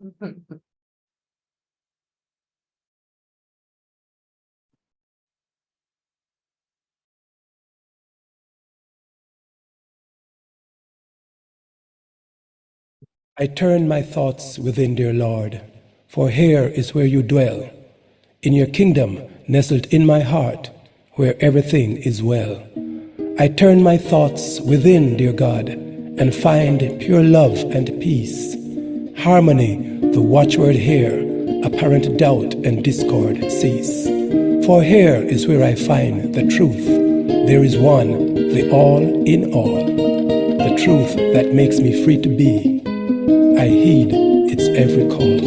I turn my thoughts within, dear Lord, for here is where you dwell, in your kingdom nestled in my heart, where everything is well. I turn my thoughts within, dear God, and find pure love and peace, harmony, the watchword here, apparent doubt and discord cease. For here is where I find the truth. There is one, the all in all, the truth that makes me free to be. I heed its every call.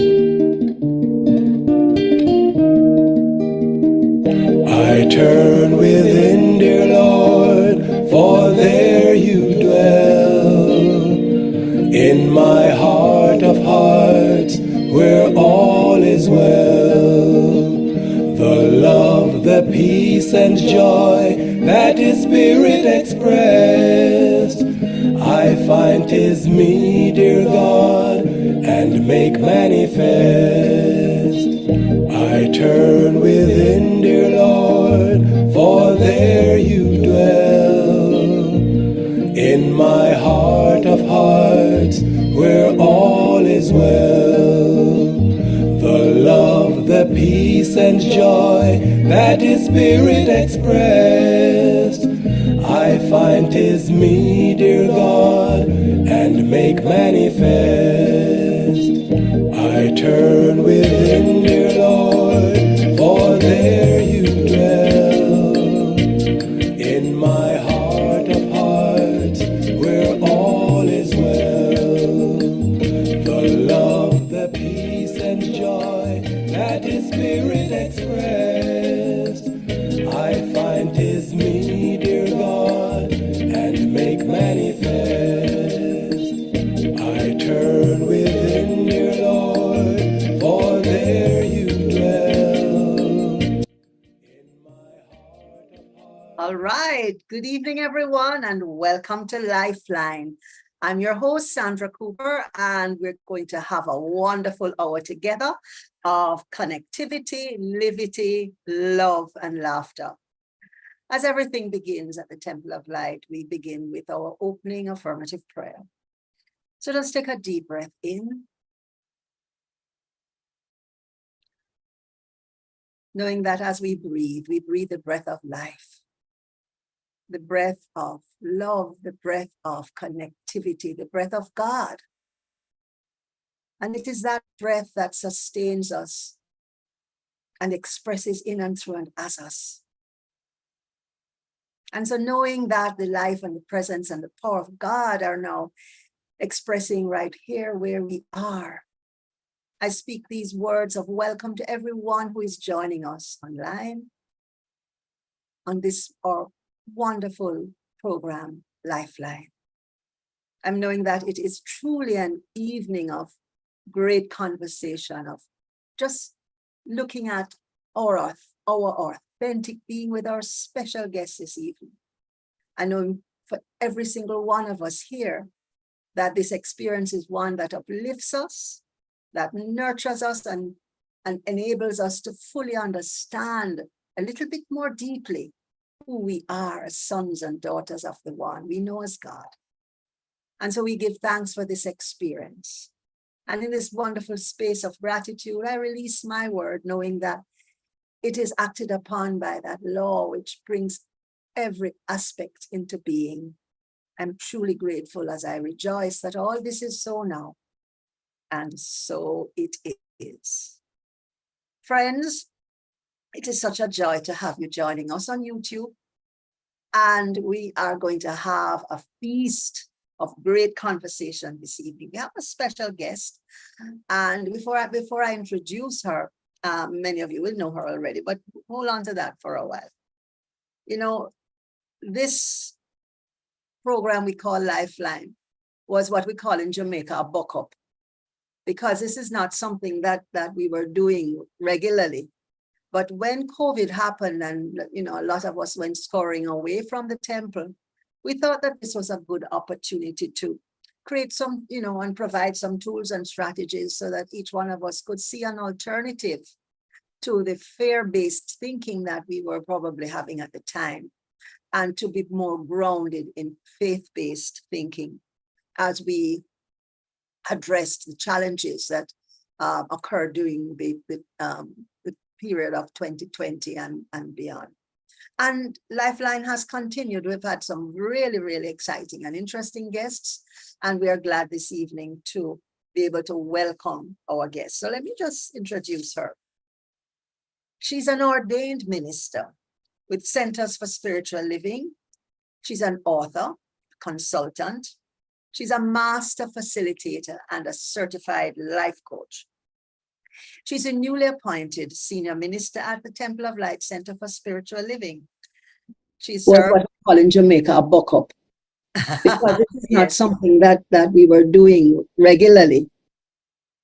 I turn within, dear Lord, for there you dwell, in my heart of hearts, where all is well. The love, the peace and joy that is spirit expressed, I find 'tis me, dear God, and make manifest. I turn within, dear Lord, for there you dwell, in my heart of hearts, where all is well. The love, the peace and joy that is spirit expressed, I find 'tis me, dear God, and make manifest. I turn within, dear Lord, for there you dwell, in my heart of hearts, where all is well. The love, the peace and joy that is spirit expressed, I find 'tis me, dear God, and make manifest. I turn within, dear Lord, for there you dwell. All right. Good evening, everyone, and welcome to LifeLine. I'm your host, Sandra Cooper, and we're going to have a wonderful hour together of connectivity, livity, love, and laughter. As everything begins at the Temple of Light, we begin with our opening affirmative prayer. So let's take a deep breath in, knowing that as we breathe the breath of life, the breath of love, the breath of connectivity, the breath of God. And it is that breath that sustains us and expresses in and through and as us. And so knowing that the life and the presence and the power of God are now expressing right here where we are, I speak these words of welcome to everyone who is joining us online on this our wonderful program, LifeLine. I'm knowing that it is truly an evening of great conversation, of just looking at our authentic being with our special guests this evening. I know for every single one of us here that this experience is one that uplifts us, that nurtures us and enables us to fully understand a little bit more deeply who we are as sons and daughters of the one we know as God. And so we give thanks for this experience. And in this wonderful space of gratitude, I release my word, knowing that it is acted upon by that law which brings every aspect into being. I'm truly grateful as I rejoice that all this is so now. And so it is. Friends, it is such a joy to have you joining us on YouTube. And we are going to have a feast of great conversation this evening. We have a special guest. And before I introduce her, many of you will know her already, but hold on to that for a while. You know, this program we call LifeLine was what we call in Jamaica a buck up, because this is not something that we were doing regularly. But when COVID happened and, you know, a lot of us went scurrying away from the temple, we thought that this was a good opportunity to create some, and provide some tools and strategies so that each one of us could see an alternative to the fear-based thinking that we were probably having at the time, and to be more grounded in faith-based thinking as we addressed the challenges that occurred during the period of 2020 and beyond. And Lifeline has continued. We've had some really, really exciting and interesting guests, and we are glad this evening to be able to welcome our guest. So let me just introduce her. She's an ordained minister with Centers for Spiritual Living. She's an author, consultant. She's a master facilitator and a certified life coach. She's a newly appointed senior minister at the Temple of Light Center for Spiritual Living. She's what we call in Jamaica a buck up, because this is not something that we were doing regularly.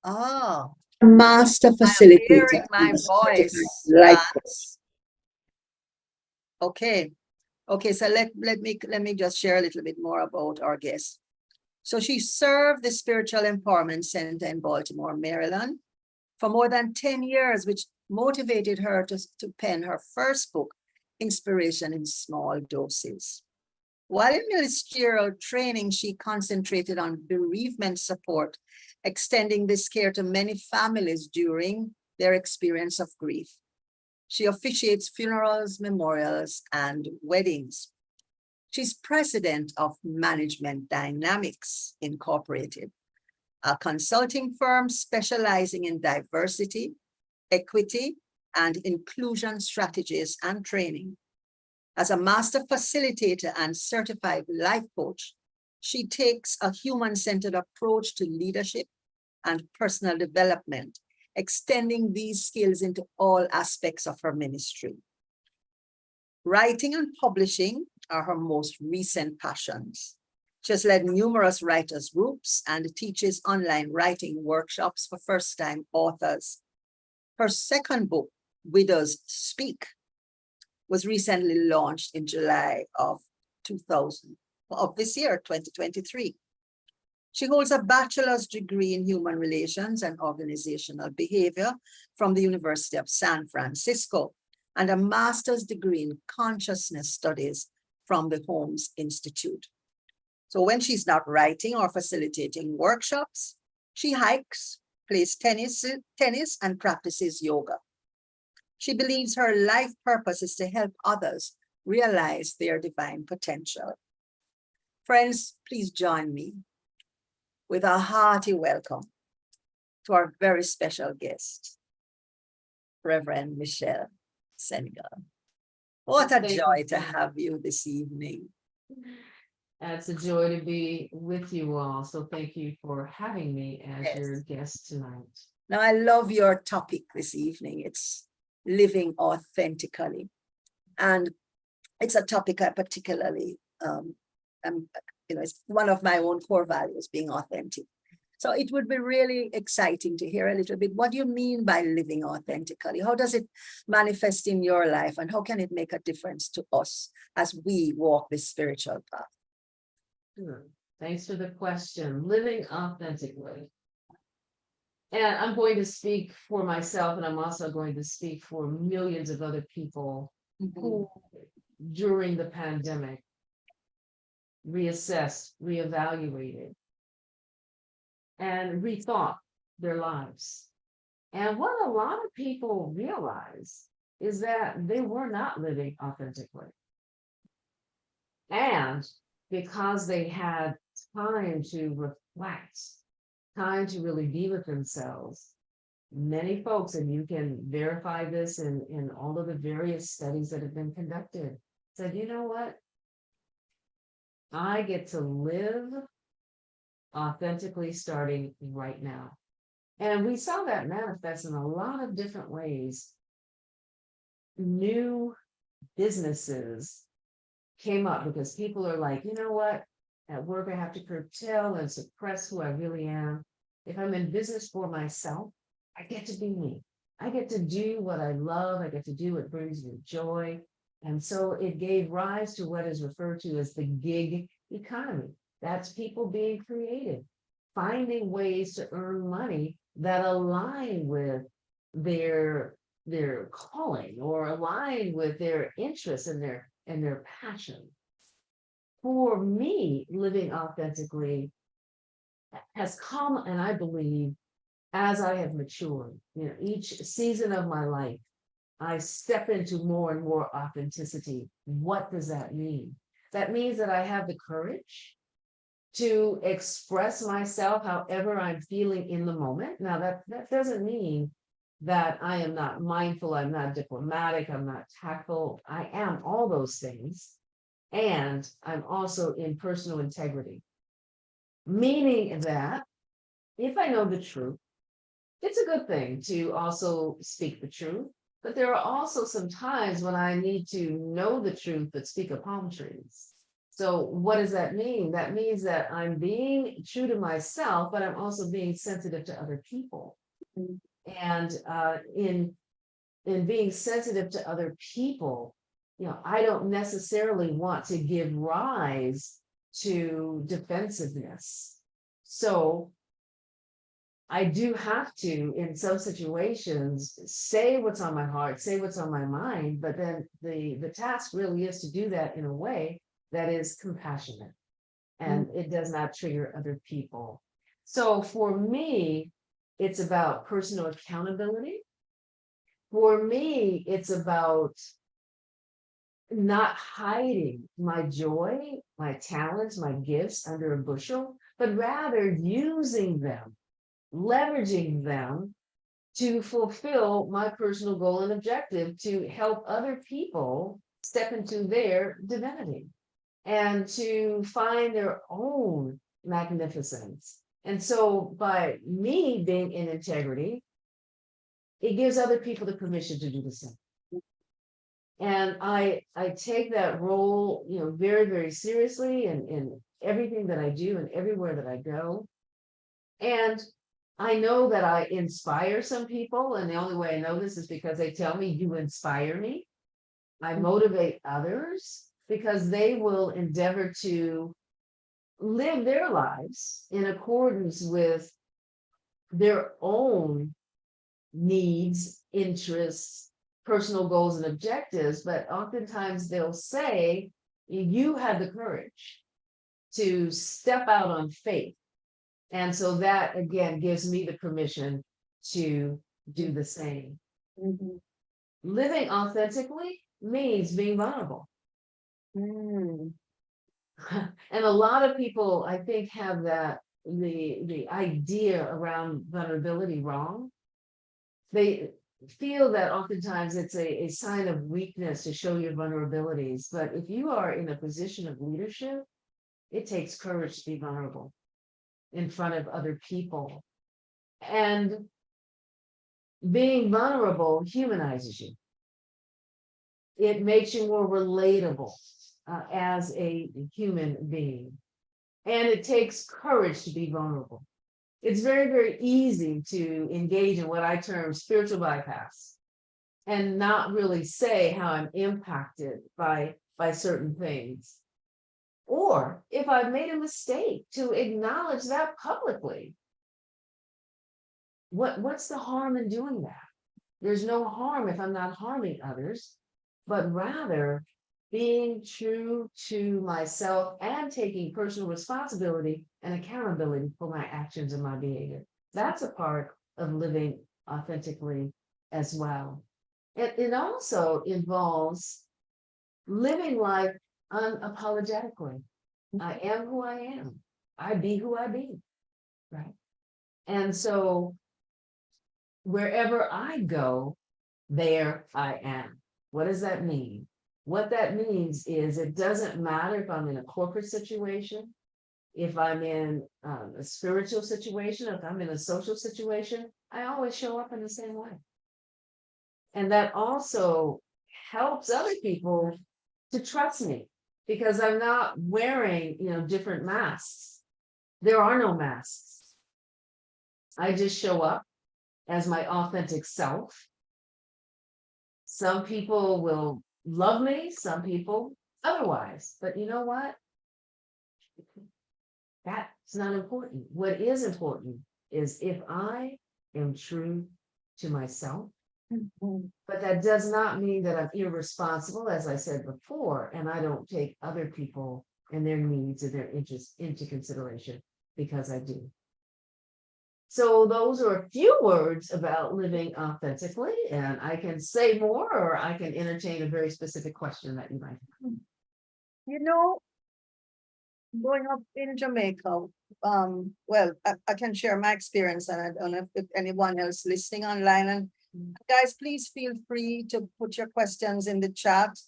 Oh, a master facilitator. I'm hearing my voice. Life coach. Okay. So let me just share a little bit more about our guest. So she served the Spiritual Empowerment Center in Baltimore, Maryland, for more than 10 years, which motivated her to pen her first book, Inspiration in Small Doses. While in ministerial training, she concentrated on bereavement support, extending this care to many families during their experience of grief. She officiates funerals, memorials, and weddings. She's president of Management Dynamics Incorporated, a consulting firm specializing in diversity, equity, and inclusion strategies and training. As a master facilitator and certified life coach, she takes a human-centered approach to leadership and personal development, extending these skills into all aspects of her ministry. Writing and publishing are her most recent passions. She has led numerous writers' groups and teaches online writing workshops for first-time authors. Her second book, Widows Speak, was recently launched in July of this year, 2023. She holds a bachelor's degree in human relations and organizational behavior from the University of San Francisco, and a master's degree in consciousness studies from the Holmes Institute. So when she's not writing or facilitating workshops, she hikes, plays tennis, and practices yoga. She believes her life purpose is to help others realize their divine potential. Friends, please join me with a hearty welcome to our very special guest, Reverend Michelle Senegal. What a joy to have you this evening. It's a joy to be with you all. So thank you for having me as your guest tonight. Now, I love your topic this evening. It's living authentically. And it's a topic I particularly, it's one of my own core values, being authentic. So it would be really exciting to hear a little bit, what do you mean by living authentically? How does it manifest in your life, and how can it make a difference to us as we walk this spiritual path? Sure. Thanks for the question. Living authentically. And I'm going to speak for myself, and I'm also going to speak for millions of other people who, during the pandemic, reassessed, reevaluated, and rethought their lives. And what a lot of people realize is that they were not living authentically. And because they had time to reflect, time to really be with themselves, many folks, and you can verify this in all of the various studies that have been conducted, said, you know what? I get to live authentically starting right now. And we saw that manifest in a lot of different ways. New businesses came up because people are like, you know what? At work, I have to curtail and suppress who I really am. If I'm in business for myself, I get to be me. I get to do what I love. I get to do what brings me joy. And so it gave rise to what is referred to as the gig economy. That's people being creative, finding ways to earn money that align with their calling or align with their interests and their passion. For me, living authentically has come, and I believe, as I have matured, each season of my life, I step into more and more authenticity. What does that mean? That means that I have the courage to express myself however I'm feeling in the moment. Now, that doesn't mean that I am not mindful, I'm not diplomatic, I'm not tactful. I am all those things. And I'm also in personal integrity, meaning that if I know the truth, it's a good thing to also speak the truth. But there are also some times when I need to know the truth, but speak of palm trees. So what does that mean? That means that I'm being true to myself, but I'm also being sensitive to other people. Mhm. And in being sensitive to other people, I don't necessarily want to give rise to defensiveness. So I do have to, in some situations, say what's on my heart, say what's on my mind, but then the task really is to do that in a way that is compassionate and it does not trigger other people. So for me, it's about personal accountability. For me, it's about not hiding my joy, my talents, my gifts under a bushel, but rather using them, leveraging them to fulfill my personal goal and objective to help other people step into their divinity and to find their own magnificence. And so by me being in integrity, it gives other people the permission to do the same. And I take that role, very, very seriously in everything that I do and everywhere that I go. And I know that I inspire some people, and the only way I know this is because they tell me you inspire me. I motivate others because they will endeavor to live their lives in accordance with their own needs, interests, personal goals, and objectives. But oftentimes they'll say, you have the courage to step out on faith. And so that again gives me the permission to do the same. Mhm. Living authentically means being vulnerable. Mm. And a lot of people, I think, have the idea around vulnerability wrong. They feel that oftentimes it's a sign of weakness to show your vulnerabilities. But if you are in a position of leadership, it takes courage to be vulnerable in front of other people. And being vulnerable humanizes you. It makes you more relatable as a human being. And it takes courage to be vulnerable. It's very, very easy to engage in what I term spiritual bypass and not really say how I'm impacted by certain things. Or if I've made a mistake, to acknowledge that publicly. What's the harm in doing that? There's no harm if I'm not harming others, but rather being true to myself and taking personal responsibility and accountability for my actions and my behavior. That's a part of living authentically as well. It also involves living life unapologetically. I am who I am. I be who I be. Right. And so wherever I go, there I am. What does that mean? What that means is it doesn't matter if I'm in a corporate situation, if I'm in a spiritual situation, if I'm in a social situation, I always show up in the same way. And that also helps other people to trust me because I'm not wearing, different masks. There are no masks. I just show up as my authentic self. Some people will love me, some people otherwise. But you know what? That's not important. What is important is if I am true to myself, Mhm. but that does not mean that I'm irresponsible, as I said before, and I don't take other people and their needs and their interests into consideration because I do. So those are a few words about living authentically, and I can say more, or I can entertain a very specific question that you might have. You know, growing up in Jamaica, well, I can share my experience, and I don't know if anyone else listening online. And guys, please feel free to put your questions in the chat,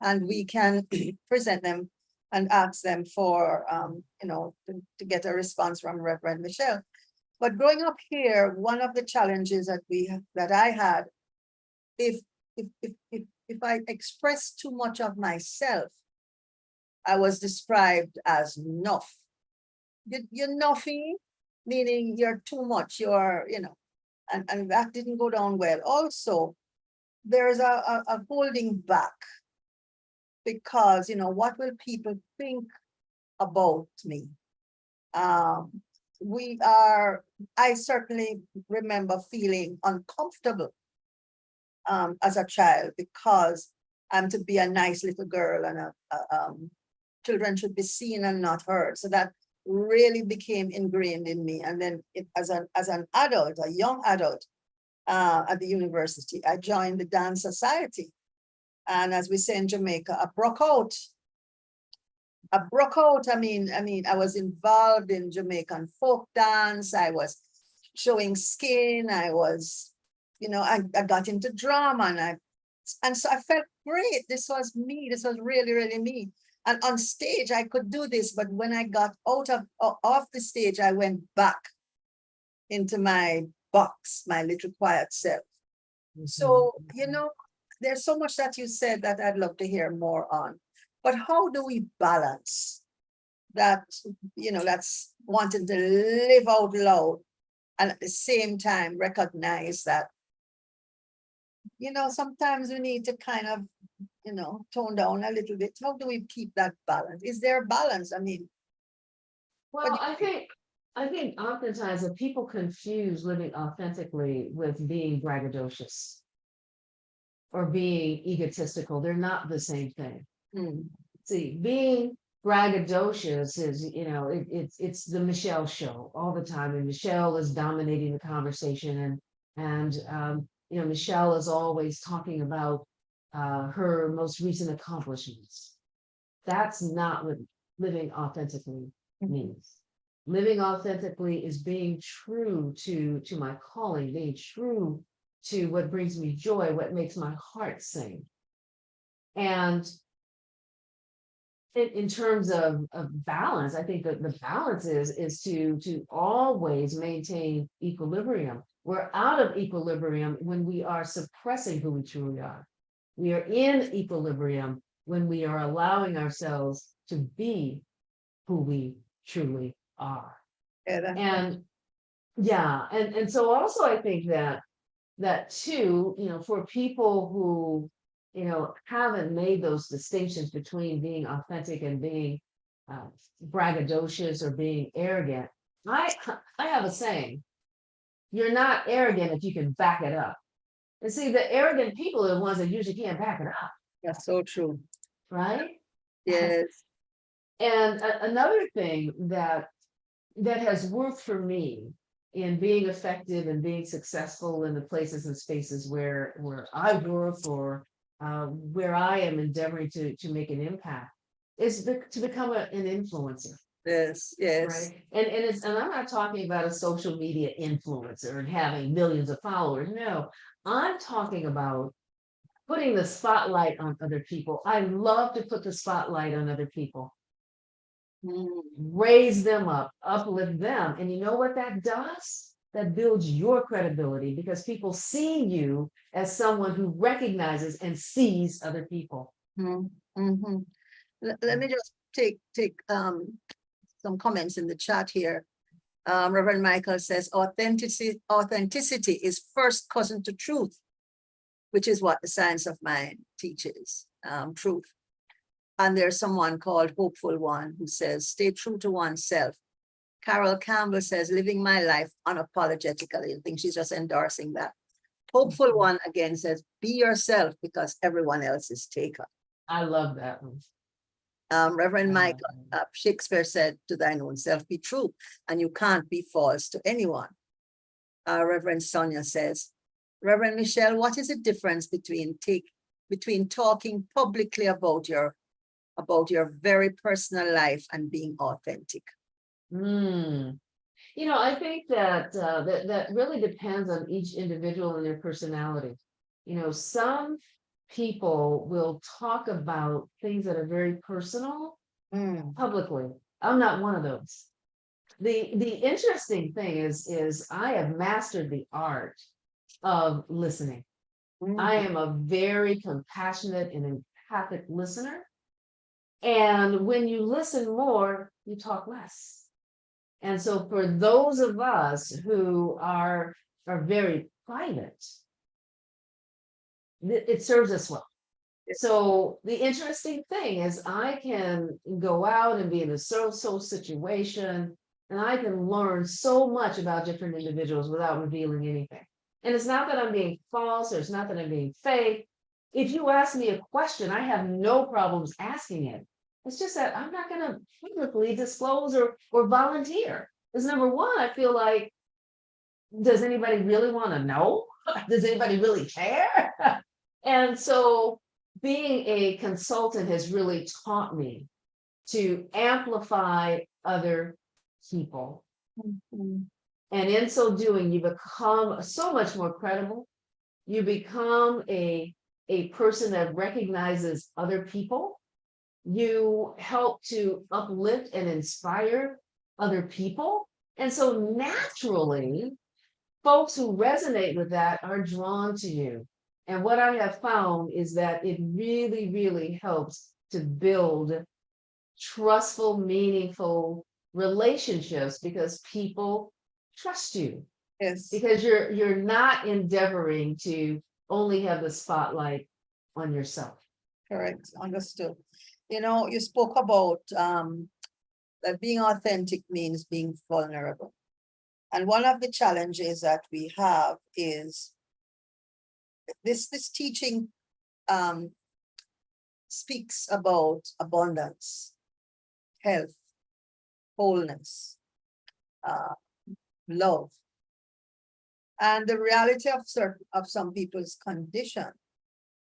and we can present them and ask them for, to get a response from Reverend Michelle. But growing up here, one of the challenges that I had, if I express too much of myself, I was described as nuff. You're nuffy, meaning you're too much, and that didn't go down well. Also, there's a holding back because, what will people think about me? I certainly remember feeling uncomfortable as a child because I'm to be a nice little girl, and children should be seen and not heard. So that really became ingrained in me. And then as an adult, a young adult at the university, I joined the dance society. And as we say in Jamaica, I broke out. I mean, I was involved in Jamaican folk dance. I was showing skin. I was, I got into drama, and so I felt great. This was me. This was really, really me. And on stage, I could do this, but when I got out of off the stage, I went back into my box, my little quiet self. So, there's so much that you said that I'd love to hear more on. But how do we balance that, that's wanting to live out loud and at the same time recognize that, sometimes we need to kind of, tone down a little bit. How do we keep that balance? Is there a balance? I mean, Well, I think oftentimes that people confuse living authentically with being braggadocious or being egotistical. They're not the same thing. hmm, See, being braggadocious is, it's the Michelle show all the time, and Michelle is dominating the conversation, and Michelle is always talking about her most recent accomplishments. That's not what living authentically means. Living authentically is being true to my calling, being true to what brings me joy, what makes my heart sing. And in terms of balance, I think that the balance is to always maintain equilibrium. We're out of equilibrium when we are suppressing who we truly are. We are in equilibrium when we are allowing ourselves to be who we truly are. yeah, And yeah, and so also I think that too, for people who haven't made those distinctions between being authentic and being braggadocious or being arrogant. I have a saying: you're not arrogant if you can back it up. And see, the arrogant people are the ones that usually can't back it up, that's so true. right? Yes. And another thing that has worked for me in being effective and being successful in the places and spaces where I work, or where I am endeavoring to make an impact, is to become an influencer, Yes. Yes. right? And I'm not talking about a social media influencer and having millions of followers. No, I'm talking about putting the spotlight on other people. I love to put the spotlight on other people, Mm, raise them up, uplift them. And you know what that does? That builds your credibility, because people see you as someone who recognizes and sees other people. mhm, mhm. Let me just take some comments in the chat here. Reverend Michael says authenticity is first cousin to truth, which is what the science of mind teaches, truth. And there's someone called Hopeful One who says, stay true to oneself Carol Campbell says, living my life unapologetically. I think she's just endorsing that. Hopeful One again says, be yourself because everyone else is taken. I love that one. Reverend Michael Shakespeare said, to thine own self be true, and you can't be false to anyone. Reverend Sonia says, Reverend Michelle, what is the difference between talking publicly about your very personal life and being authentic? You know, I think that that really depends on each individual and their personality. You know, some people will talk about things that are very personal publicly. I'm not one of those. The interesting thing is I have mastered the art of listening. I am a very compassionate and empathic listener. And when you listen more, you talk less. And so for those of us who are very private, it serves us well. So the interesting thing is I can go out and be in a so-so situation, and I can learn so much about different individuals without revealing anything. And it's not that I'm being false, or it's not that I'm being fake. If you ask me a question, I have no problems asking it. It's just that I'm not going to publicly disclose or volunteer. Because number one, I feel like, does anybody really want to know? Does anybody really care? And so being a consultant has really taught me to amplify other people. And in so doing, you become so much more credible. You become a person that recognizes other people. You help to uplift and inspire other people. And so naturally, folks who resonate with that are drawn to you. And what I have found is that it really, really helps to build trustful, meaningful relationships because people trust you. Yes. Because you're not endeavoring to only have the spotlight on yourself. Correct. Understood. You know, you spoke about that being authentic means being vulnerable. And one of the challenges that we have is this teaching speaks about abundance, health, wholeness, love. And the reality of some people's condition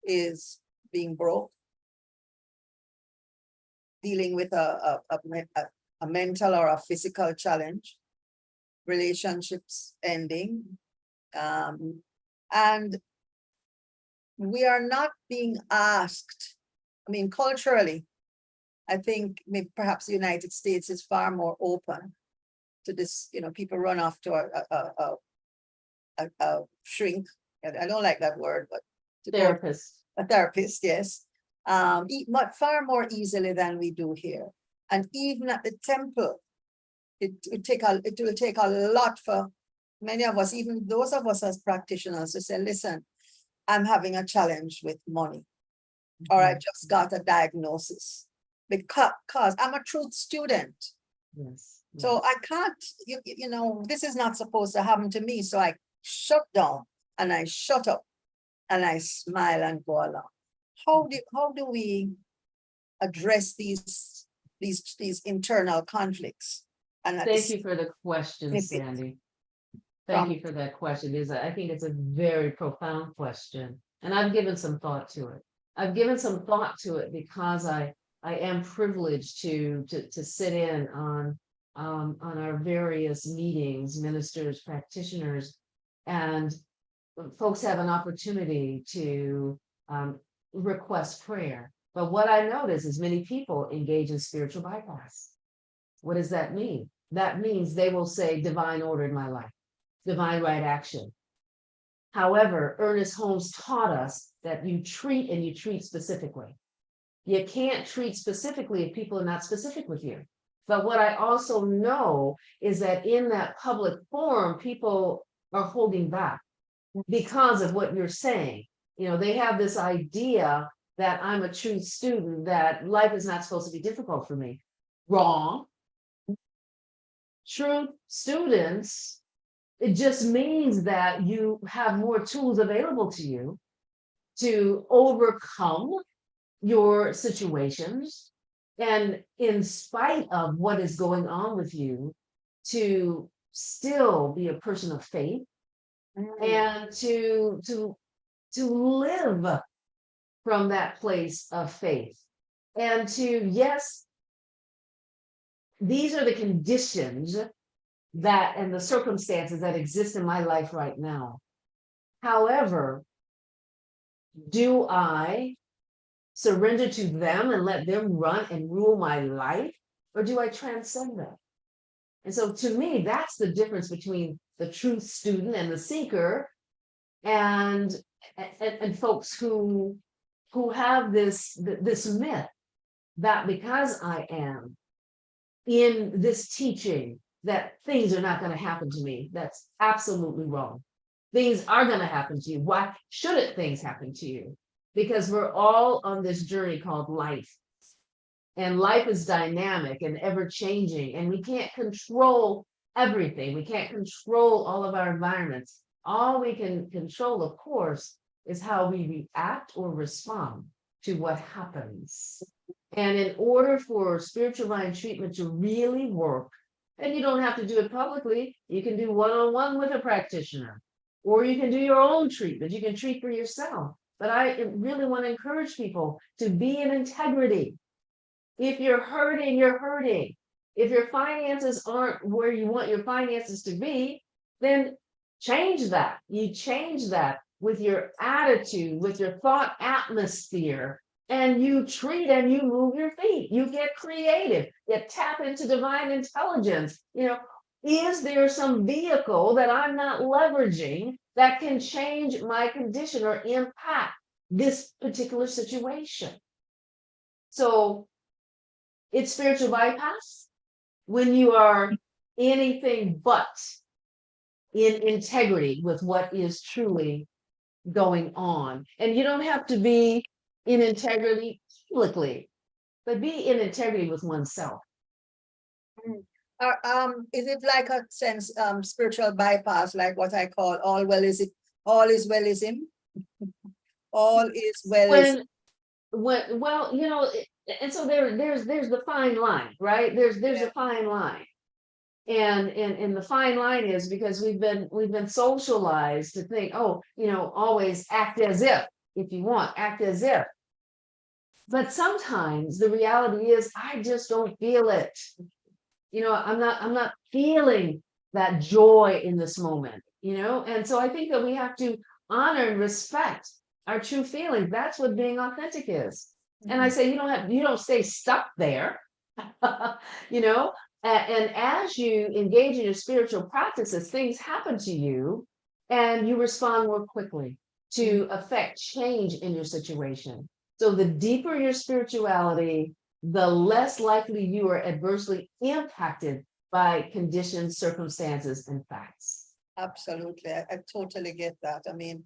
is being broke, dealing with a mental or a physical challenge, relationships ending, and we are not being asked. I mean, culturally, I think maybe perhaps the United States is far more open to this. You know, people run off to a shrink. I don't like that word, but Therapist. A therapist, yes, but far more easily than we do here. And even at the temple, it will take a lot for many of us, even those of us as practitioners, to say, listen, I'm having a challenge with money, or I just got a diagnosis, because I'm a truth student. Yes. So I can't, you know, this is not supposed to happen to me. So I shut down and I shut up and I smile and go along. How do we address these internal conflicts? And Thank you for the question, Sandy. Thank you for that question. I think it's a very profound question. And I've given some thought to it. I've given some thought to it because I am privileged to sit in on our various meetings, ministers, practitioners, and folks have an opportunity to request prayer. But what I notice is many people engage in spiritual bypass. What does that mean? That means they will say divine order in my life, divine right action. However, Ernest Holmes taught us that you treat and you treat specifically. You can't treat specifically if people are not specific with you. But what I also know is that in that public forum, people are holding back because of what you're saying. You know, they have this idea that I'm a true student, that life is not supposed to be difficult for me. Wrong. true students, it just means that you have more tools available to you to overcome your situations, and in spite of what is going on with you, to still be a person of faith, and to live from that place of faith, and to, yes, these are the conditions that and the circumstances that exist in my life right now. However, do I surrender to them and let them run and rule my life, or do I transcend them? And so to me, that's the difference between the true student and the seeker, and folks who have this myth that because I am in this teaching that things are not going to happen to me. That's absolutely wrong. Things are going to happen to you. Why shouldn't things happen to you? Because we're all on this journey called life. And life is dynamic and ever changing, and we can't control everything. We can't control all of our environments. All we can control, of course, is how we react or respond to what happens. And in order for spiritual mind treatment to really work, and you don't have to do it publicly, you can do one-on-one with a practitioner, or you can do your own treatment. You can treat for yourself. But I really want to encourage people to be in integrity. If you're hurting, you're hurting. If your finances aren't where you want your finances to be, then change that. You change that with your attitude, with your thought atmosphere, and you treat and you move your feet. You get creative. You tap into divine intelligence. Is there some vehicle that I'm not leveraging that can change my condition or impact this particular situation? So it's spiritual bypass when you are anything but in integrity with what is truly going on. And you don't have to be in integrity publicly, but be in integrity with oneself. Is it like a sense spiritual bypass, like what I call all well is it, all is well is him? All is well is Well, and so there's the fine line, right? There's a fine line. And the fine line is because we've been socialized to think, oh, always act as if you want, act as if. But sometimes the reality is I just don't feel it. I'm not feeling that joy in this moment, and so I think that we have to honor and respect our true feelings. That's what being authentic is. And I say you don't stay stuck there. And as you engage in your spiritual practices, things happen to you and you respond more quickly to affect change in your situation. So the deeper your spirituality, the less likely you are adversely impacted by conditions, circumstances, and facts. Absolutely. I totally get that. I mean,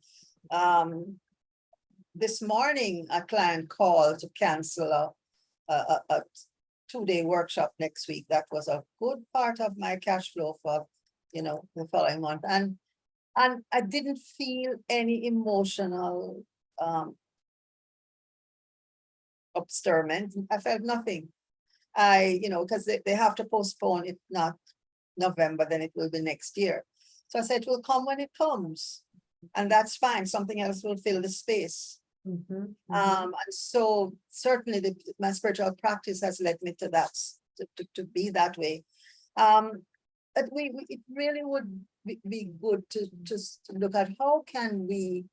this morning, a client called to cancel a 2-day workshop next week. That was a good part of my cash flow for, the following month. And I didn't feel any emotional upstirment. I felt nothing. Because they have to postpone it, not November, then it will be next year. So I said, it will come when it comes. And that's fine. Something else will fill the space. And so certainly my spiritual practice has led me to that, to be that way. But it really would be good to just look at how can we,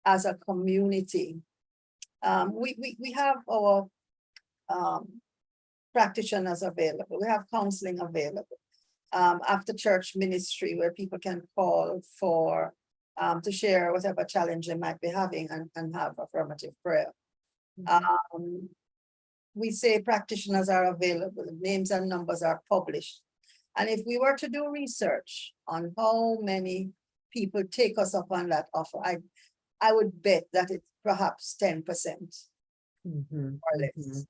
as a community, we have our practitioners available. We have counseling available. After church ministry where people can call for to share whatever challenge they might be having and have affirmative prayer. We say practitioners are available, names and numbers are published. And if we were to do research on how many people take us up on that offer, I would bet that it's perhaps 10% or less.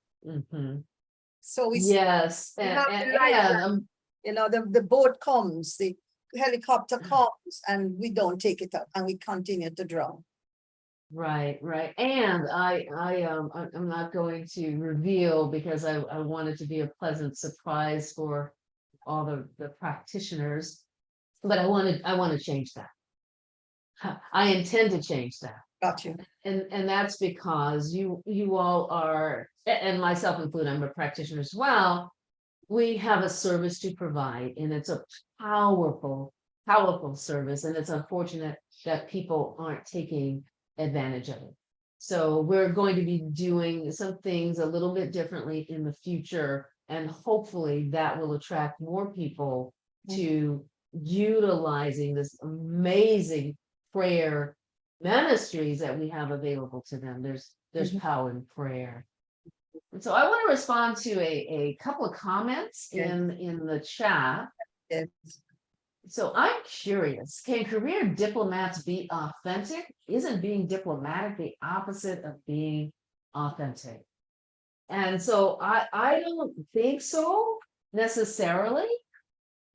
So we yes, have the and You know, the boat comes, the helicopter comes, and we don't take it up and we continue to drown. Right, right. And I'm not going to reveal because I want it to be a pleasant surprise for all the practitioners, but I want to change that. I intend to change that. Got you. And that's because you all are, and myself included, I'm a practitioner as well. We have a service to provide, and it's a powerful, powerful service, and it's unfortunate that people aren't taking advantage of it. So we're going to be doing some things a little bit differently in the future, and hopefully that will attract more people to utilizing this amazing prayer ministries that we have available to them. There's power in prayer. And so I want to respond to a couple of comments in the chat. Yes. So I'm curious, can career diplomats be authentic? Isn't being diplomatic the opposite of being authentic? And so I don't think so necessarily,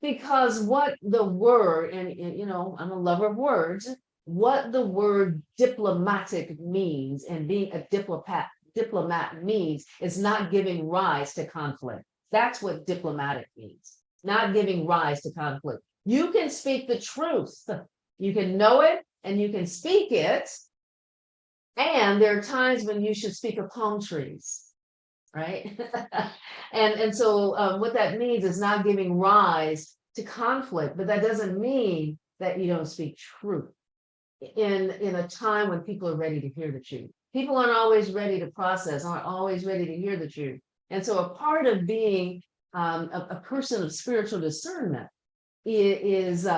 because what the word, and you know, I'm a lover of words, what the word diplomatic means and being a diplomat means is not giving rise to conflict. That's what diplomatic means, not giving rise to conflict. You can speak the truth, you can know it and you can speak it. And there are times when you should speak of palm trees, right? and so what that means is not giving rise to conflict, but that doesn't mean that you don't speak truth in a time when people are ready to hear the truth. People aren't always ready to process, aren't always ready to hear the truth. And so a part of being a person of spiritual discernment is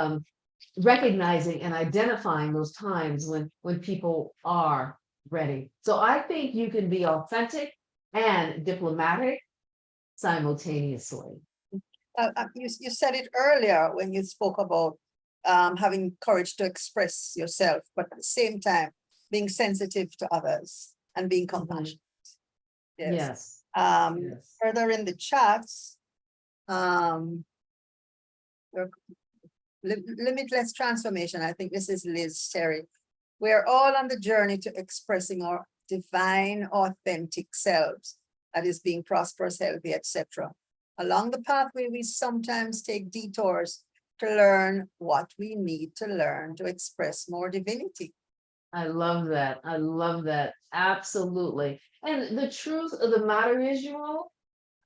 recognizing and identifying those times when people are ready. So I think you can be authentic and diplomatic simultaneously. You said it earlier when you spoke about having courage to express yourself, but at the same time being sensitive to others and being compassionate. Yes. Yes. Further in the chats, limitless transformation. I think this is Liz Terry. We're all on the journey to expressing our divine, authentic selves, that is being prosperous, healthy, etc. Along the pathway, we sometimes take detours to learn what we need to learn to express more divinity. I love that. I love that. Absolutely. And the truth of the matter is, you all,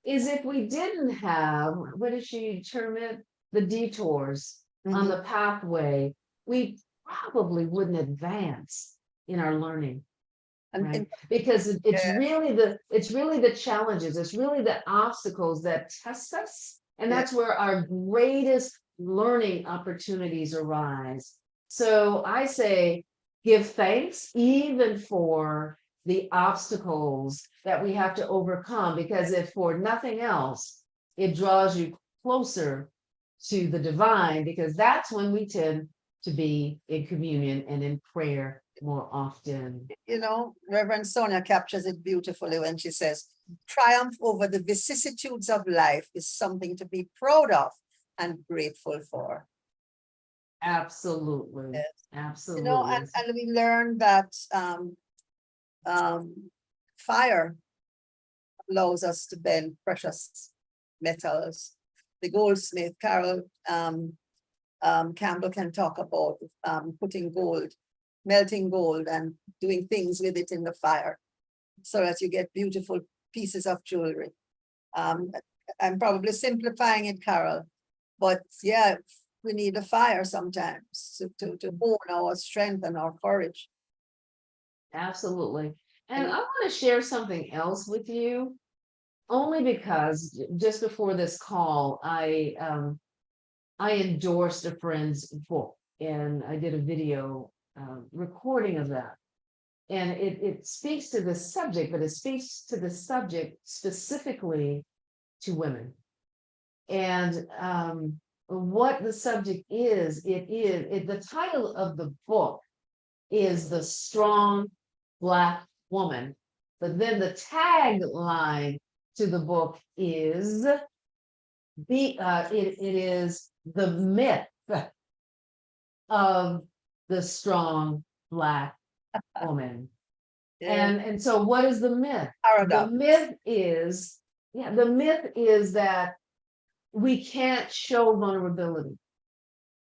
is if we didn't have, what did she term it? The detours on the pathway, we probably wouldn't advance in our learning. Right? Because it's really the challenges, it's really the obstacles that test us. And that's where our greatest learning opportunities arise. So I say, give thanks even for the obstacles that we have to overcome, because if for nothing else, it draws you closer to the divine, because that's when we tend to be in communion and in prayer more often. You know, Reverend Sonia captures it beautifully when she says, triumph over the vicissitudes of life is something to be proud of and grateful for. Absolutely. Yes. Absolutely. You know, and we learned that fire allows us to bend precious metals. The goldsmith, Carol Campbell, can talk about putting gold, melting gold and doing things with it in the fire so that you get beautiful pieces of jewelry. I'm probably simplifying it, Carol, but yeah, we need a fire sometimes to hone our strength and our courage. Absolutely. And I want to share something else with you, only because just before this call, I endorsed a friend's book, and I did a video recording of that. And it speaks to the subject, but it speaks to the subject specifically to women. And what the subject is, the title of the book is The Strong Black Woman. But then the tagline to the book is it is the myth of the strong Black woman. Yeah. And so what is the myth? The Paradox. myth is, the myth is that we can't show vulnerability.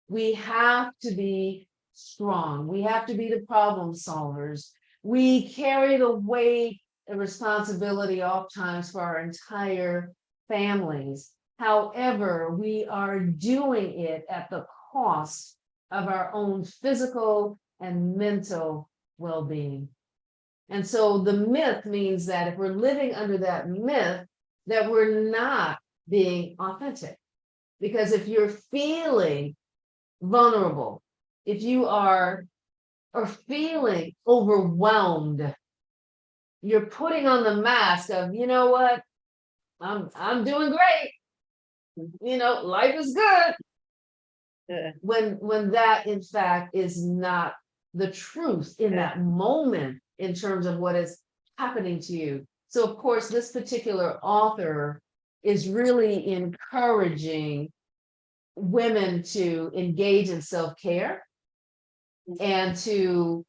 We have to be strong. We have to be the problem solvers. We carry the weight and responsibility oftentimes for our entire families. However, we are doing it at the cost of our own physical and mental well-being. And so the myth means that if we're living under that myth, that we're not being authentic. Because if you're feeling vulnerable, if you are feeling overwhelmed, you're putting on the mask of, you know what, I'm doing great. Life is good. Yeah. When that in fact is not the truth in that moment in terms of what is happening to you. So of course, this particular author is really encouraging women to engage in self-care and to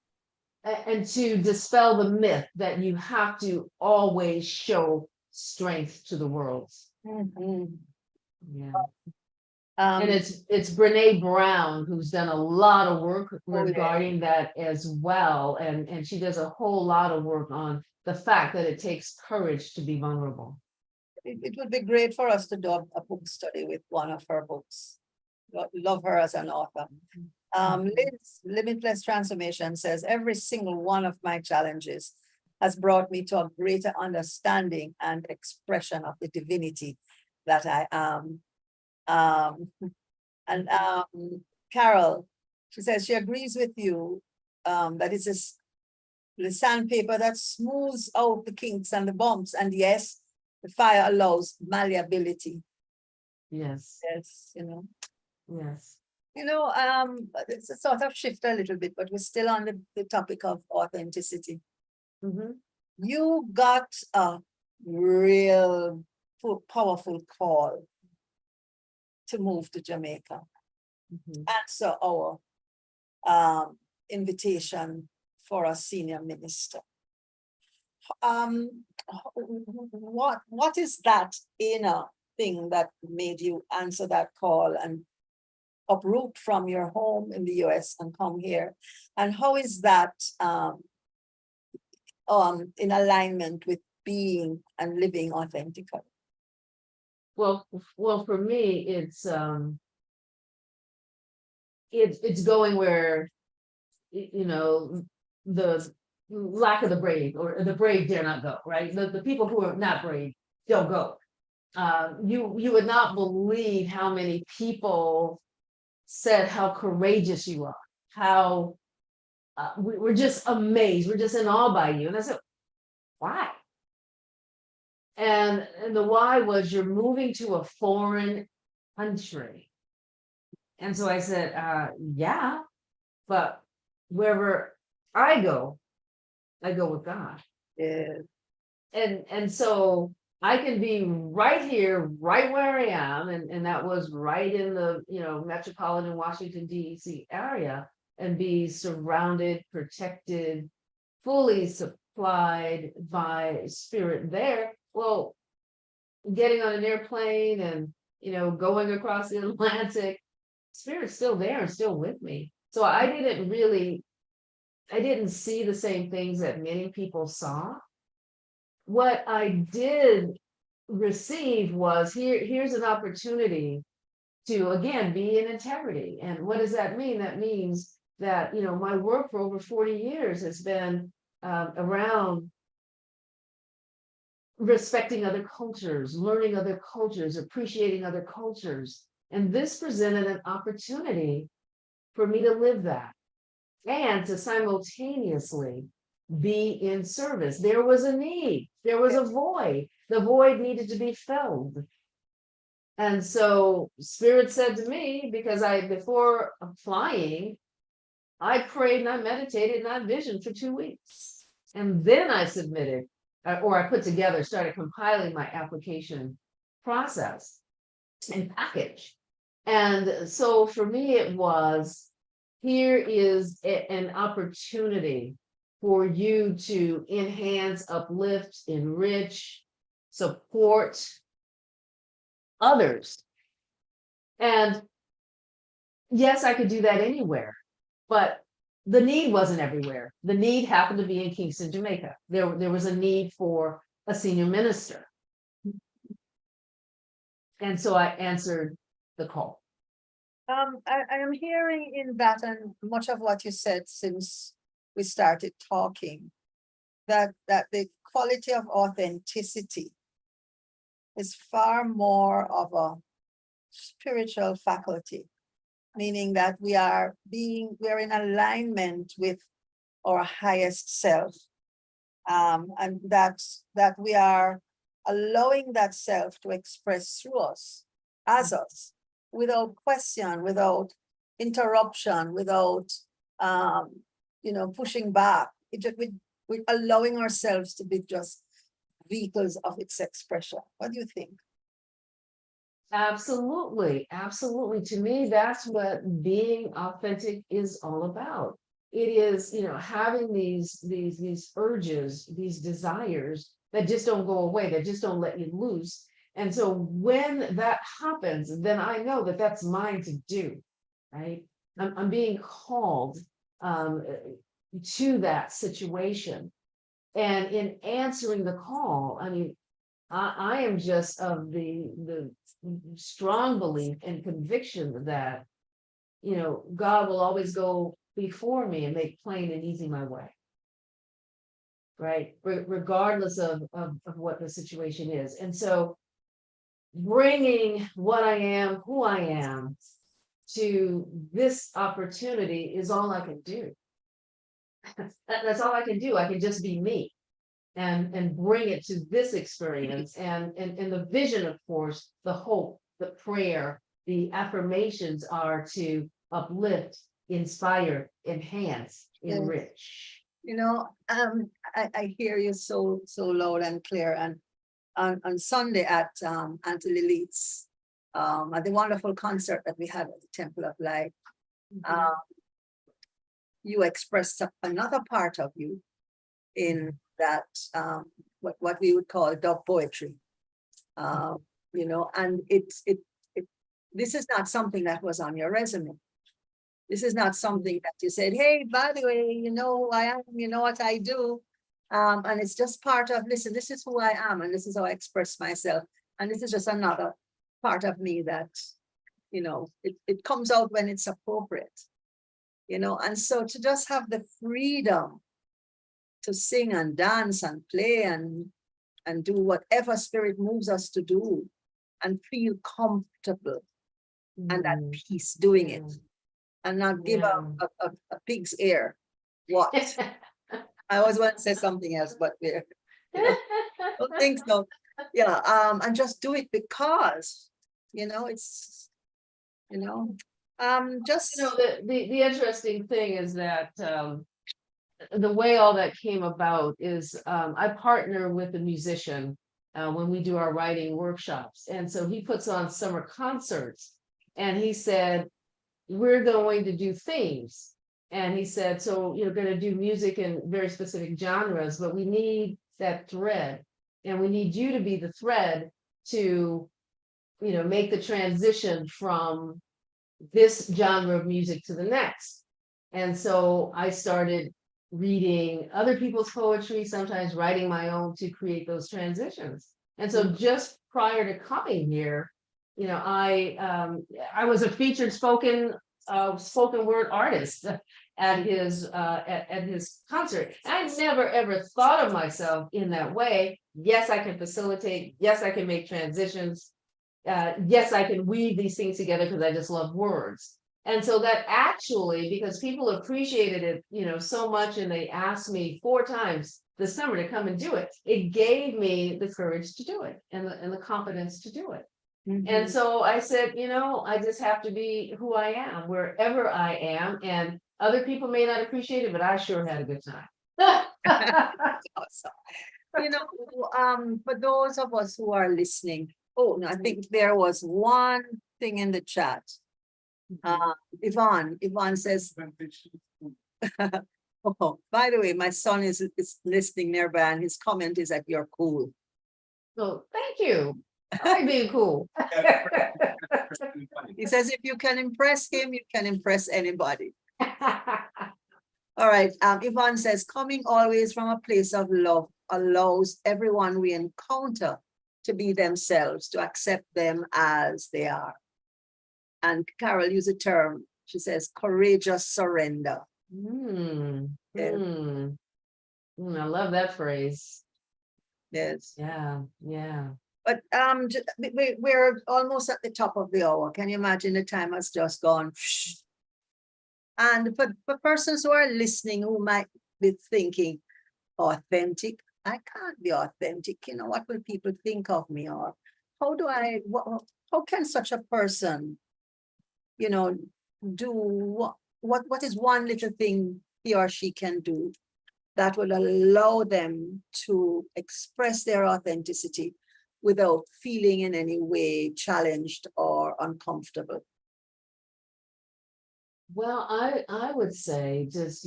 dispel the myth that you have to always show strength to the world. Mhm. Yeah. Um, And it's Brene Brown who's done a lot of work regarding that as well. And she does a whole lot of work on the fact that it takes courage to be vulnerable. it would be great for us to do a book study with one of her books. Love her as an author. Liz, Limitless Transformation says, every single one of my challenges has brought me to a greater understanding and expression of the divinity that I am. And Carol, she says she agrees with you that it's the sandpaper that smooths out the kinks and the bumps. And yes, the fire allows malleability. Yes. Yes, Yes. It's a sort of shift a little bit, but we're still on the topic of authenticity. Mm-hmm. You got a real powerful call to move to Jamaica. Mm-hmm. Answer our invitation for a senior minister. What is that inner thing that made you answer that call and uproot from your home in the US and come here? And how is that in alignment with being and living authentically? Well, for me, it's going where, the lack of the brave or the brave dare not go, right? The people who are not brave don't go. You would not believe how many people said how courageous you are, how we're just amazed, we're just in awe by you. And I said, why? And the why was, you're moving to a foreign country. And so I said, yeah, but wherever I go with God. Yeah. And so I can be right here, right where I am, and that was right in the metropolitan Washington, D.C. area, and be surrounded, protected, fully supplied by Spirit there. Well, getting on an airplane and going across the Atlantic, Spirit's still there and still with me. So I didn't see the same things that many people saw. What I did receive was, here's an opportunity to again be in integrity. And what does that mean? That means that my work for over 40 years has been around respecting other cultures, learning other cultures, appreciating other cultures. And this presented an opportunity for me to live that and to simultaneously be in service. There was a need, there was a void. The void needed to be filled. And so Spirit said to me, because before flying, I prayed and I meditated and I visioned for 2 weeks. And then I submitted, or I started compiling my application process. and package. And so for me, it was, here is an opportunity for you to enhance, uplift, enrich, support others. And yes, I could do that anywhere, but the need wasn't everywhere. The need happened to be in Kingston, Jamaica. There was a need for a senior minister. And so I answered the call. I am hearing in that and much of what you said since we started talking, that the quality of authenticity is far more of a spiritual faculty, meaning that we're in alignment with our highest self, and that we are allowing that self to express through us, as us, without question, without interruption, without pushing back. We're allowing ourselves to be just vehicles of its expression. What do you think? Absolutely, absolutely. To me, that's what being authentic is all about. It is, having these urges, these desires that just don't go away, that just don't let you loose. And so when that happens, then I know that that's mine to do, right? I'm being called to that situation. And in answering the call, I mean, I am just of the strong belief and conviction that, God will always go before me and make plain and easy my way. Right? Regardless of what the situation is. And so bringing what I am, who I am, to this opportunity is all I can do. That's all I can do. I can just be me and bring it to this experience. And the vision, of course, the hope, the prayer, the affirmations are to uplift, inspire, enhance, enrich. I hear you so loud and clear. And on Sunday at Auntie Lilith's, at the wonderful concert that we had at the Temple of Life, you expressed another part of you in that what we would call dove poetry, and this is not something that was on your resume. This is not something that you said, hey, by the way, you know who I am, you know what I do. And it's just part of, listen, this is who I am, and this is how I express myself. And this is just another part of me that, it comes out when it's appropriate, and so to just have the freedom to sing and dance and play and do whatever spirit moves us to do and feel comfortable and at peace doing it. And not give up a pig's ear. What? I always want to say something else, but don't think so. Yeah, and just do it because, it's, just. The interesting thing is that the way all that came about is I partner with a musician when we do our writing workshops. And so he puts on summer concerts, and he said, we're going to do themes. And he said, so you're going to do music in very specific genres, but we need that thread. And we need you to be the thread to, make the transition from this genre of music to the next. And so I started reading other people's poetry, sometimes writing my own to create those transitions. And so just prior to coming here, I was a featured spoken word artist at his concert. I never ever thought of myself in that way. Yes, I can facilitate. Yes, I can make transitions. Yes, I can weave these things together because I just love words. And so that actually, because people appreciated it, so much, and they asked me 4 times this summer to come and do it, it gave me the courage to do it and the confidence to do it. And so I said, I just have to be who I am, wherever I am. And other people may not appreciate it, but I sure had a good time. Awesome. For those of us who are listening, Oh, no, I think there was one thing in the chat. Yvonne says, oh, by the way, my son is listening nearby and his comment is that you're cool. So thank you. I like being cool. He says, if you can impress him, you can impress anybody. All right. Yvonne says, coming always from a place of love allows everyone we encounter to be themselves, to accept them as they are. And Carol used a term, she says, courageous surrender. Yes. I love that phrase. Yes. Yeah. But we're almost at the top of the hour. Can you imagine the time has just gone? And for persons who are listening, who might be thinking, authentic, I can't be authentic. You know, what will people think of me? Or how can such a person, you know, do what is one little thing he or she can do that will allow them to express their authenticity without feeling in any way challenged or uncomfortable? Well, I would say just,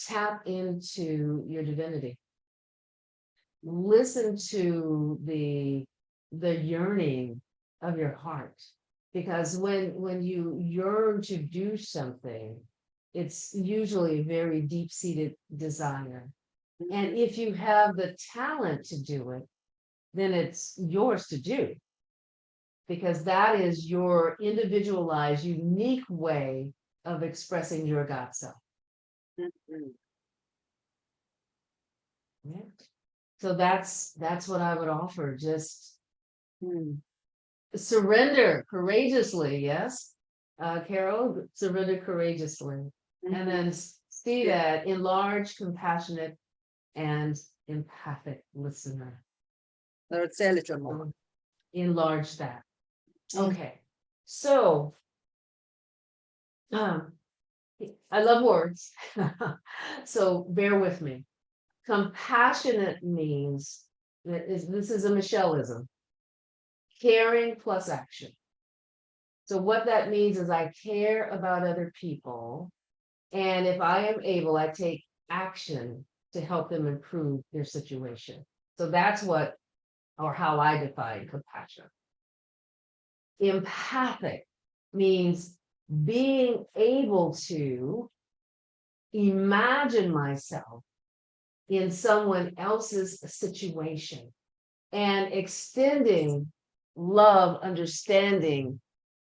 tap into your divinity. Listen to the yearning of your heart. Because when you yearn to do something, it's usually a very deep-seated desire. And if you have the talent to do it, then it's yours to do. Because that is your individualized, unique way of expressing your God self. Yeah. So that's what I would offer. Just surrender courageously. Yes, Carol, surrender courageously, and then see that enlarged, compassionate, and empathic listener. Let's say a little more. Enlarge that. Okay, so I love words, so bear with me. Compassionate means this is a Michelleism. Caring plus action. So what that means is I care about other people, and if I am able, I take action to help them improve their situation. So that's what, or how I define compassion. Empathic means being able to imagine myself in someone else's situation and extending love, understanding,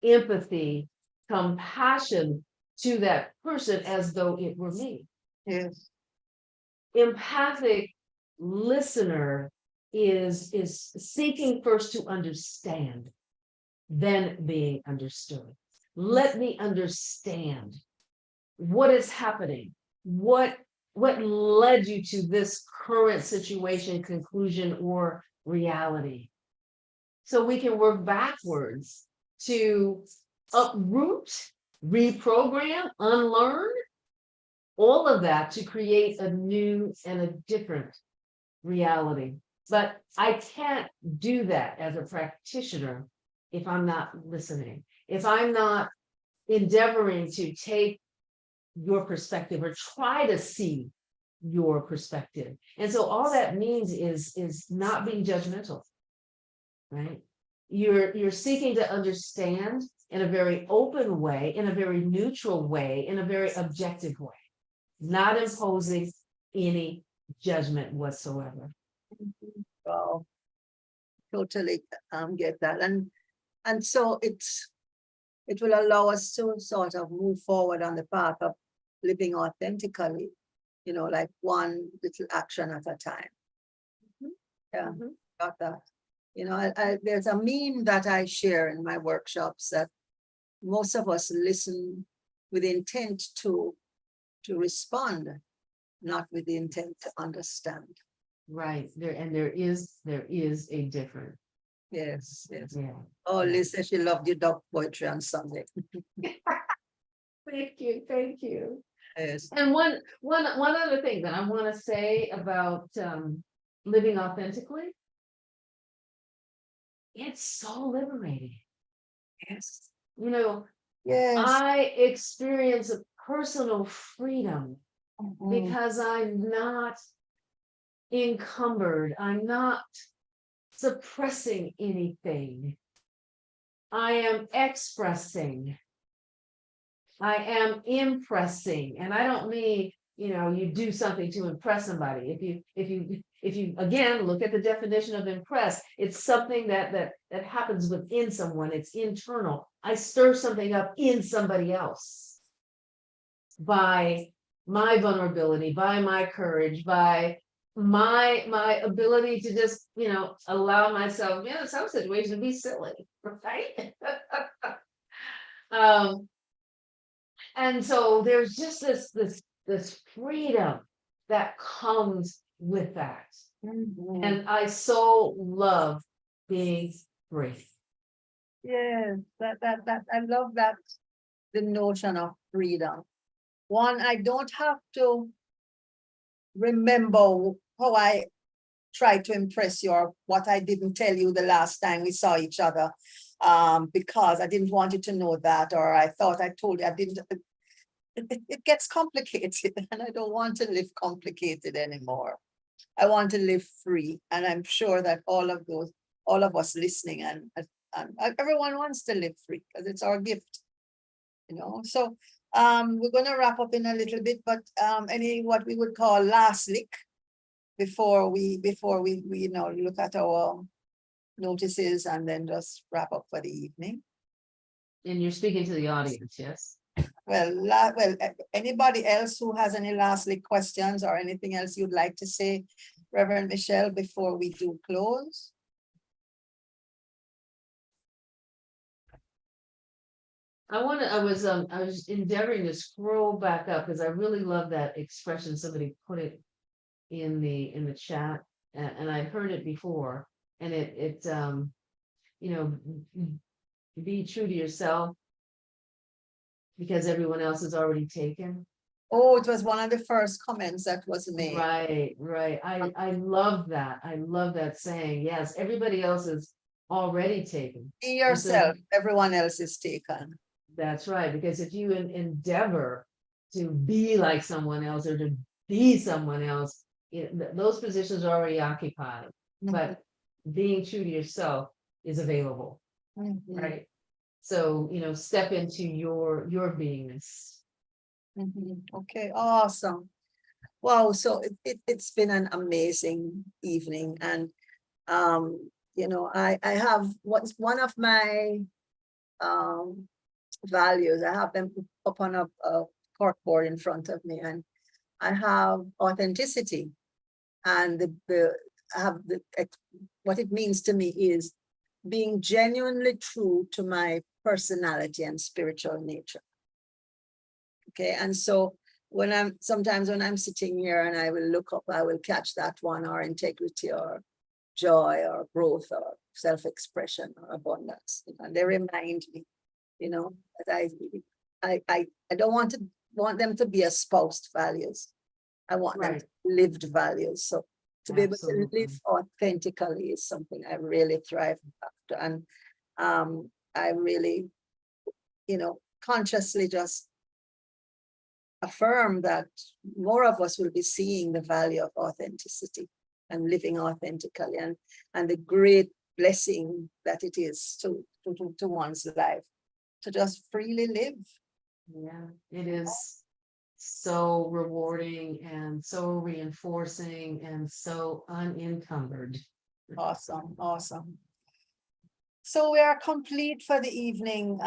empathy, compassion to that person as though it were me. Yes. Empathic listener is seeking first to understand, then being understood. Let me understand what is happening. What led you to this current situation, conclusion, or reality? So we can work backwards to uproot, reprogram, unlearn, all of that to create a new and a different reality. But I can't do that as a practitioner if I'm not listening, if I'm not endeavoring to take your perspective or try to see your perspective. And so all that means is not being judgmental, right? You're seeking to understand in a very open way, in a very neutral way, in a very objective way, not imposing any judgment whatsoever. Wow. Totally get that. And so it will allow us to sort of move forward on the path of living authentically, like one little action at a time. Yeah, got that. There's a meme that I share in my workshops that most of us listen with intent to respond, not with the intent to understand. Right. There is a difference. Yes. Yeah. Oh, Liz said she loved your dog poetry on Sunday. Thank you. Yes. And one other thing that I want to say about living authentically it's so liberating. Yes. You know, Yes. I experience a personal freedom Mhm. because I'm not encumbered. I'm not suppressing anything. I am expressing. I am impressing. And I don't mean, you do something to impress somebody. If you again look at the definition of impress, it's something that happens within someone. It's internal. I stir something up in somebody else by my vulnerability, by my courage, by my ability to just, allow myself, in some situation to be silly, right? um, and so there's just this freedom that comes with that. Mhm. And I so love being free. Yes, that I love that, the notion of freedom. One, I don't have to remember how I tried to impress you or what I didn't tell you the last time we saw each other, because I didn't want you to know that, or I thought I told you I didn't. It gets complicated, and I don't want to live complicated anymore. I want to live free, and I'm sure that all of us listening, and everyone wants to live free because it's our gift, So we're going to wrap up in a little bit, but any what we would call last lick before we look at our notices and then just wrap up for the evening. And you're speaking to the audience, yes? Well, anybody else who has any lastly questions or anything else you'd like to say, Reverend Michelle, before we do close? I was endeavoring to scroll back up because I really love that expression. Somebody put it in the chat, and I heard it before, and be true to yourself because everyone else is already taken. Oh, it was one of the first comments that was made. Right. I love that. I love that saying. Yes, everybody else is already taken. Be And so yourself, everyone else is taken. that's right. Because if you endeavor to be like someone else or to be someone else, those positions are already occupied. But being true to yourself is available, Mhm. right? So, step into your beingness. Mhm. Okay, awesome. Wow, so it's been an amazing evening, and I have what's one of my values. I have them up on a corkboard in front of me, and I have authenticity, and what it means to me is being genuinely true to my personality and spiritual nature. Okay, and so sometimes when I'm sitting here and I will look up, I will catch that one, or integrity, or joy, or growth, or self-expression, or abundance, and they remind me, that I don't want them to be espoused values. I want them Right. to be lived values. So to be able to Absolutely. live authentically is something I really thrive after, and I really, consciously just affirm that more of us will be seeing the value of authenticity and living authentically, and the great blessing that it is to one's life, to just freely live. Yeah, it is so rewarding and so reinforcing and so unencumbered. Awesome. So we are complete for the evening,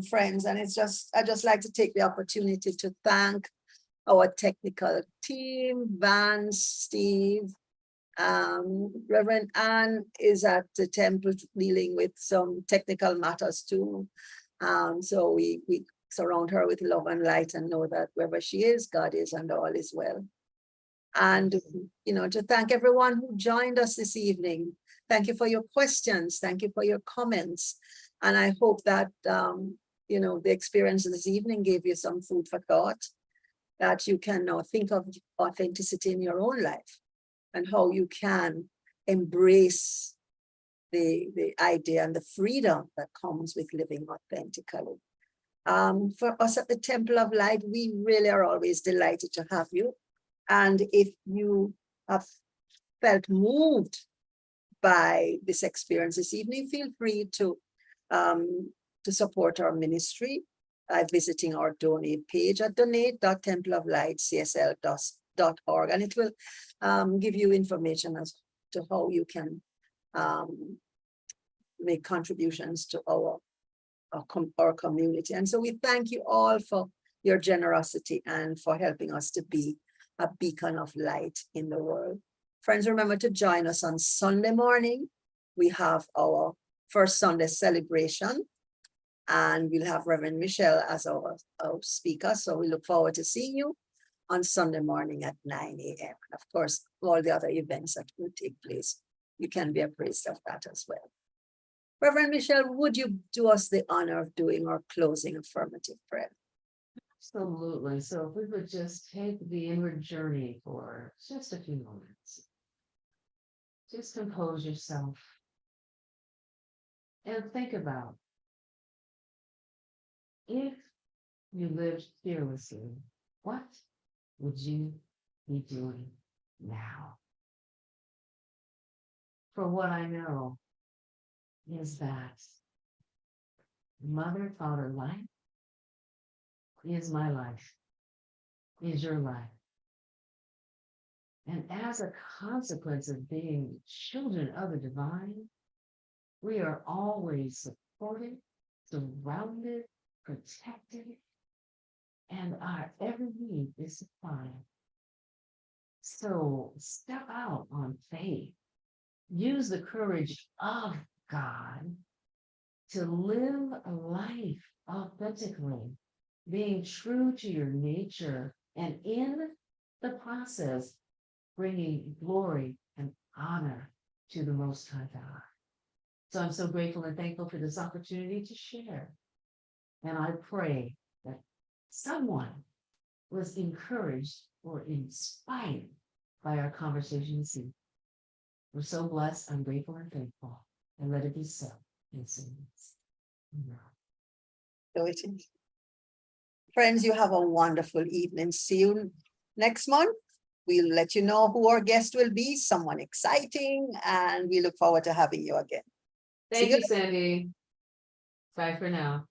friends, and I just like to take the opportunity to thank our technical team, Vance, Steve. Reverend Anne is at the temple dealing with some technical matters too. So we surround her with love and light and know that wherever she is, God is, and all is well. And, to thank everyone who joined us this evening. Thank you for your questions. Thank you for your comments. And I hope that, the experience of this evening gave you some food for thought, that you can now think of authenticity in your own life and how you can embrace the idea and the freedom that comes with living authentically. For us at the Temple of Light, we really are always delighted to have you. And if you have felt moved by this experience this evening, feel free to support our ministry by visiting our donate page at donate.templeoflightcsl.org, and it will give you information as to how you can make contributions to our community. And so we thank you all for your generosity and for helping us to be a beacon of light in the world. Friends, remember to join us on Sunday morning. We have our first Sunday celebration, and we'll have Reverend Michelle as our speaker. So we look forward to seeing you on Sunday morning at 9 a.m. Of course, all the other events that will take place, you can be appraised of that as well. Reverend Michelle, would you do us the honor of doing our closing affirmative prayer? Absolutely. So if we would just take the inward journey for just a few moments. Just compose yourself and think about if you lived fearlessly, what would you be doing now? For what I know is that Mother, Father, life is my life, is your life. And as a consequence of being children of the divine, we are always supported, surrounded, protected, and our every need is supplied. So step out on faith. Use the courage of God to live a life authentically, being true to your nature, and in the process, bringing glory and honor to the Most High God. So I'm so grateful and thankful for this opportunity to share. And I pray that someone was encouraged or inspired by our conversation this evening. We're so blessed, I'm grateful and thankful, and let it be so in singleness. So it is. Friends, you have a wonderful evening. See you next month. We'll let you know who our guest will be, someone exciting, and we look forward to having you again. Thank you, Sandy. Bye for now.